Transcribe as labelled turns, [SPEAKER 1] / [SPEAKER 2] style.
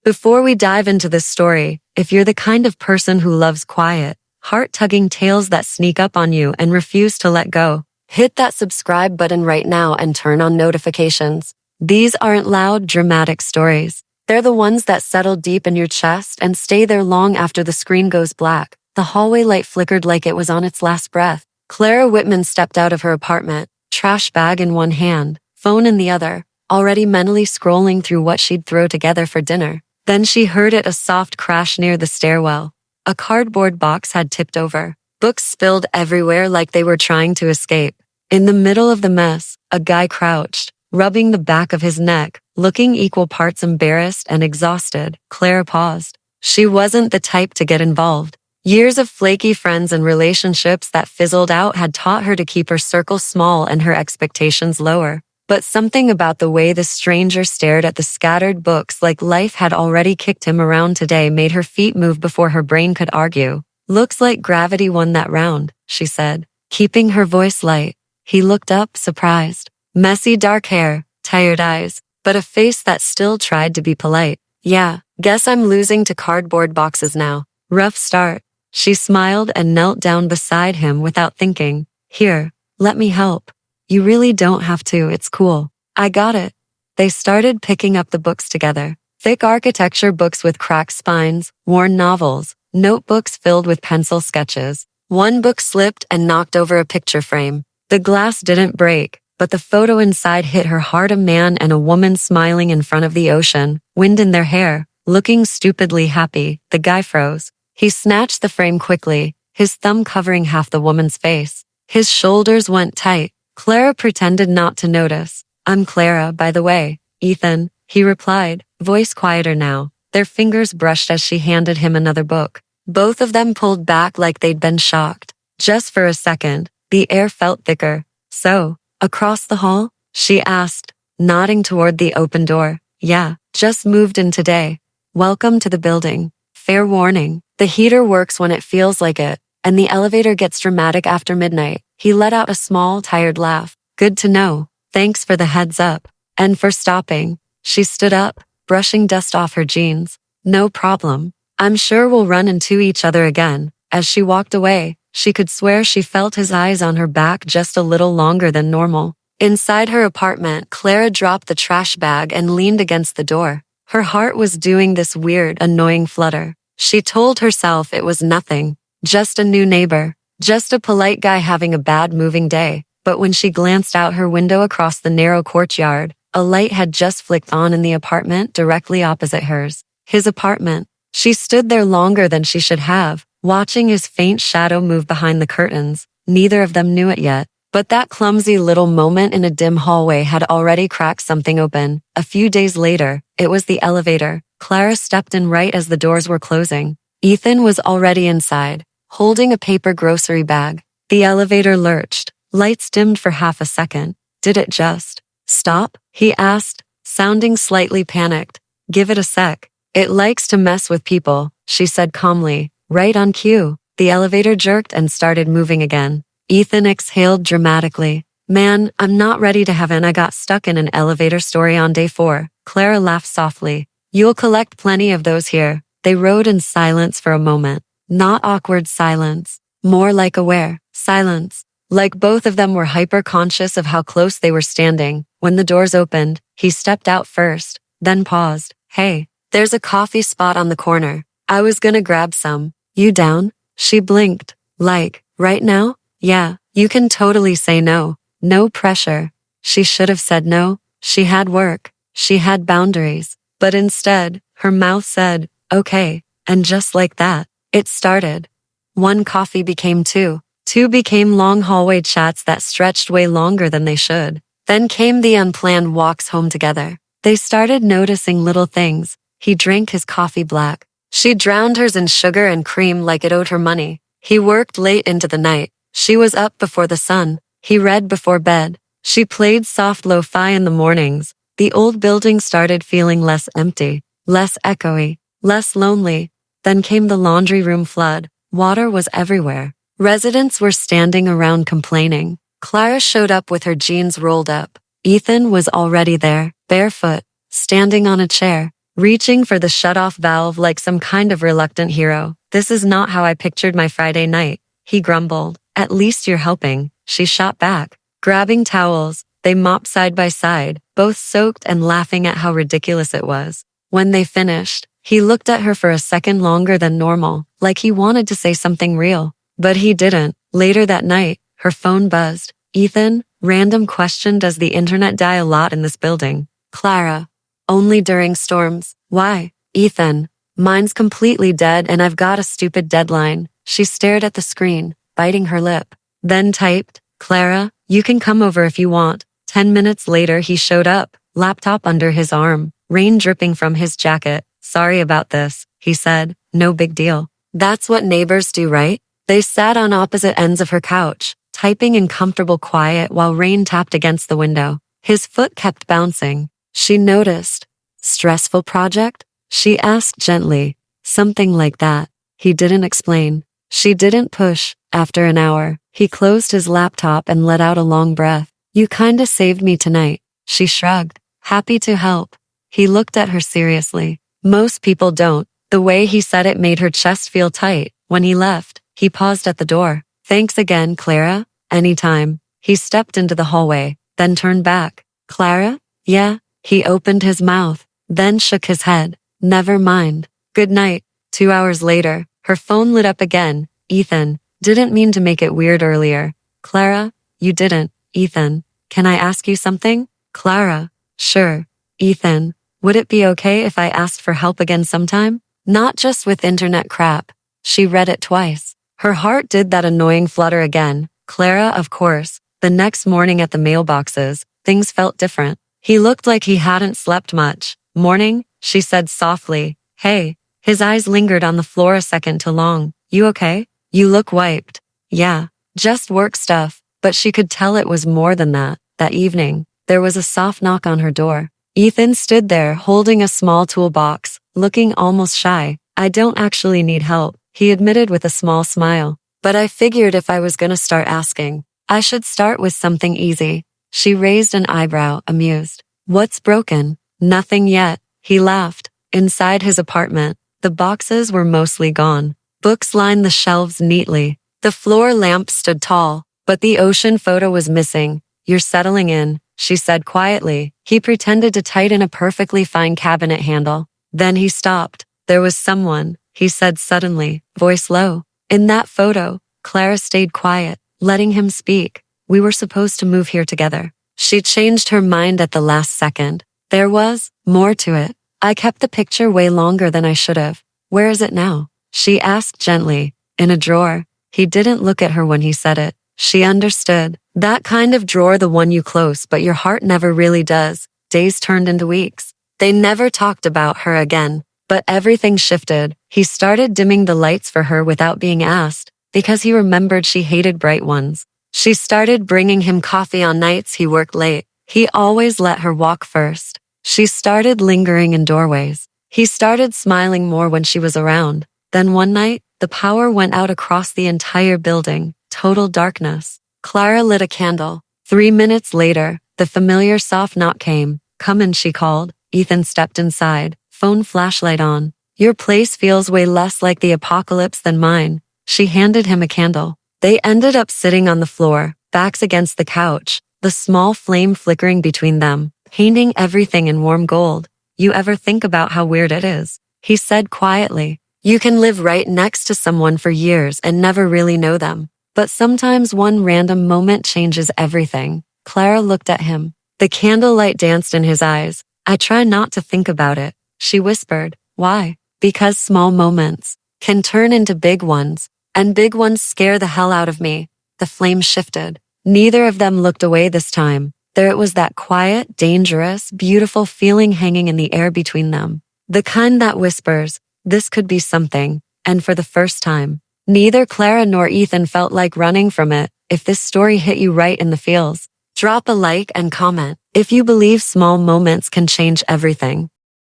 [SPEAKER 1] Before we dive into this story, if you're the kind of person who loves quiet, heart-tugging tales that sneak up on you and refuse to let go, hit that subscribe button right now and turn on notifications. These aren't loud, dramatic stories. They're the ones that settle deep in your chest and stay there long after the screen goes black. The hallway light flickered like it was on its last breath. Clara Whitman stepped out of her apartment, trash bag in one hand, phone in the other, already mentally scrolling through what she'd throw together for dinner. Then she heard a soft crash near the stairwell. A cardboard box had tipped over. Books spilled everywhere like they were trying to escape. In the middle of the mess, a guy crouched, rubbing the back of his neck, looking equal parts embarrassed and exhausted. Clara paused. She wasn't the type to get involved. Years of flaky friends and relationships that fizzled out had taught her to keep her circle small and her expectations lower. But something about the way the stranger stared at the scattered books like life had already kicked him around today made her feet move before her brain could argue. "Looks like gravity won that round," she said, keeping her voice light. He looked up, surprised. Messy dark hair, tired eyes, but a face that still tried to be polite. "Yeah, guess I'm losing to cardboard boxes now. Rough start." She smiled and knelt down beside him without thinking. "Here, let me help." "You really don't have to, it's cool. I got it." They started picking up the books together. Thick architecture books with cracked spines, worn novels, notebooks filled with pencil sketches. One book slipped and knocked over a picture frame. The glass didn't break, but the photo inside hit her hard. A man and a woman smiling in front of the ocean, wind in their hair, looking stupidly happy. The guy froze. He snatched the frame quickly, his thumb covering half the woman's face. His shoulders went tight. Clara pretended not to notice. "I'm Clara, by the way, Ethan," he replied, voice quieter now. Their fingers brushed as she handed him another book. Both of them pulled back like they'd been shocked. Just for a second, the air felt thicker. "So, across the hall?" she asked, nodding toward the open door. "Yeah, just moved in today. Welcome to the building. Fair warning, the heater works when it feels like it, and the elevator gets dramatic after midnight." He let out a small, tired laugh. "Good to know. Thanks for the heads up. And for stopping." She stood up, brushing dust off her jeans. "No problem. I'm sure we'll run into each other again." As she walked away, she could swear she felt his eyes on her back just a little longer than normal. Inside her apartment, Clara dropped the trash bag and leaned against the door. Her heart was doing this weird, annoying flutter. She told herself it was nothing. Just a new neighbor. Just a polite guy having a bad moving day. But when she glanced out her window across the narrow courtyard, a light had just flicked on in the apartment directly opposite hers. His apartment. She stood there longer than she should have, watching his faint shadow move behind the curtains. Neither of them knew it yet, but that clumsy little moment in a dim hallway had already cracked something open. A few days later, it was the elevator. Clara stepped in right as the doors were closing. Ethan was already inside, holding a paper grocery bag. The elevator lurched. Lights dimmed for half a second. "Did it just stop?" he asked, sounding slightly panicked. "Give it a sec. It likes to mess with people," she said calmly. Right on cue, the elevator jerked and started moving again. Ethan exhaled dramatically. "Man, I'm not ready to have I got stuck in an elevator story on day 4. Clara laughed softly. "You'll collect plenty of those here." They rode in silence for a moment. Not awkward silence, more like aware silence. Like both of them were hyper-conscious of how close they were standing. When the doors opened, he stepped out first, then paused. "Hey, there's a coffee spot on the corner. I was gonna grab some. You down?" She blinked. "Like, right now?" "Yeah, you can totally say no. No pressure." She should have said no. She had work. She had boundaries. But instead, her mouth said, "Okay." And just like that, it started. One coffee became two. Two became long hallway chats that stretched way longer than they should. Then came the unplanned walks home together. They started noticing little things. He drank his coffee black. She drowned hers in sugar and cream like it owed her money. He worked late into the night. She was up before the sun. He read before bed. She played soft lo-fi in the mornings. The old building started feeling less empty, less echoey, less lonely. Then came the laundry room flood. Water was everywhere. Residents were standing around complaining. Clara showed up with her jeans rolled up. Ethan was already there, barefoot, standing on a chair. reaching for the shut-off valve like some kind of reluctant hero. This is not how I pictured my Friday night, he grumbled. At least you're helping, she shot back. Grabbing towels, they mopped side by side, both soaked and laughing at how ridiculous it was. When they finished, he looked at her for a second longer than normal, like he wanted to say something real. But he didn't. Later that night, her phone buzzed. Ethan, random question: does the internet die a lot in this building? Clara. Only during storms. Why? Ethan. Mine's completely dead and I've got a stupid deadline. She stared at the screen, biting her lip. Then typed, Clara, you can come over if you want. 10 minutes later he showed up, laptop under his arm, rain dripping from his jacket. Sorry about this, he said. No big deal. That's what neighbors do, right? They sat on opposite ends of her couch, typing in comfortable quiet while rain tapped against the window. His foot kept bouncing. She noticed. Stressful project? She asked gently. Something like that. He didn't explain. She didn't push. After an hour, he closed his laptop and let out a long breath. You kinda saved me tonight. She shrugged. Happy to help. He looked at her seriously. Most people don't. The way he said it made her chest feel tight. When he left, he paused at the door. Thanks again, Clara. Anytime. He stepped into the hallway, then turned back. Clara? Yeah. He opened his mouth, then shook his head. Never mind. Good night. 2 hours later, her phone lit up again. Ethan. Didn't mean to make it weird earlier. Clara? You didn't. Ethan. Can I ask you something? Clara. Sure. Ethan. Would it be okay if I asked for help again sometime? Not just with internet crap. She read it twice. Her heart did that annoying flutter again. Clara, of course. The next morning at the mailboxes, things felt different. He looked like he hadn't slept much. Morning, she said softly. Hey. His eyes lingered on the floor a second too long. You okay? You look wiped. Yeah. Just work stuff. But she could tell it was more than that. That evening, there was a soft knock on her door. Ethan stood there holding a small toolbox, looking almost shy. I don't actually need help, he admitted with a small smile. But I figured if I was gonna start asking, I should start with something easy. She raised an eyebrow, amused. What's broken? Nothing yet, he laughed. Inside his apartment, the boxes were mostly gone. Books lined the shelves neatly. The floor lamp stood tall, but the ocean photo was missing. You're settling in, she said quietly. He pretended to tighten a perfectly fine cabinet handle. Then he stopped. There was someone, he said suddenly, voice low. In that photo, Clara stayed quiet, letting him speak. We were supposed to move here together. She changed her mind at the last second. There was more to it. I kept the picture way longer than I should have. Where is it now? She asked gently. In a drawer. He didn't look at her when he said it. She understood. That kind of drawer, the one you close but your heart never really does. Days turned into weeks. They never talked about her again. But everything shifted. He started dimming the lights for her without being asked, because he remembered she hated bright ones. She started bringing him coffee on nights he worked late. He always let her walk first. She started lingering in doorways. He started smiling more when she was around. Then one night, the power went out across the entire building. Total darkness. Clara lit a candle. 3 minutes later, the familiar soft knock came. Come in, she called. Ethan stepped inside, phone flashlight on. Your place feels way less like the apocalypse than mine. She handed him a candle. They ended up sitting on the floor, backs against the couch, the small flame flickering between them, painting everything in warm gold. You ever think about how weird it is? He said quietly. You can live right next to someone for years and never really know them. But sometimes one random moment changes everything. Clara looked at him. The candlelight danced in his eyes. I try not to think about it, she whispered. Why? Because small moments can turn into big ones, and big ones scare the hell out of me. The flame shifted. Neither of them looked away this time. There it was, that quiet, dangerous, beautiful feeling hanging in the air between them. The kind that whispers, this could be something. And for the first time, neither Clara nor Ethan felt like running from it. If this story hit you right in the feels, drop a like and comment if you believe small moments can change everything.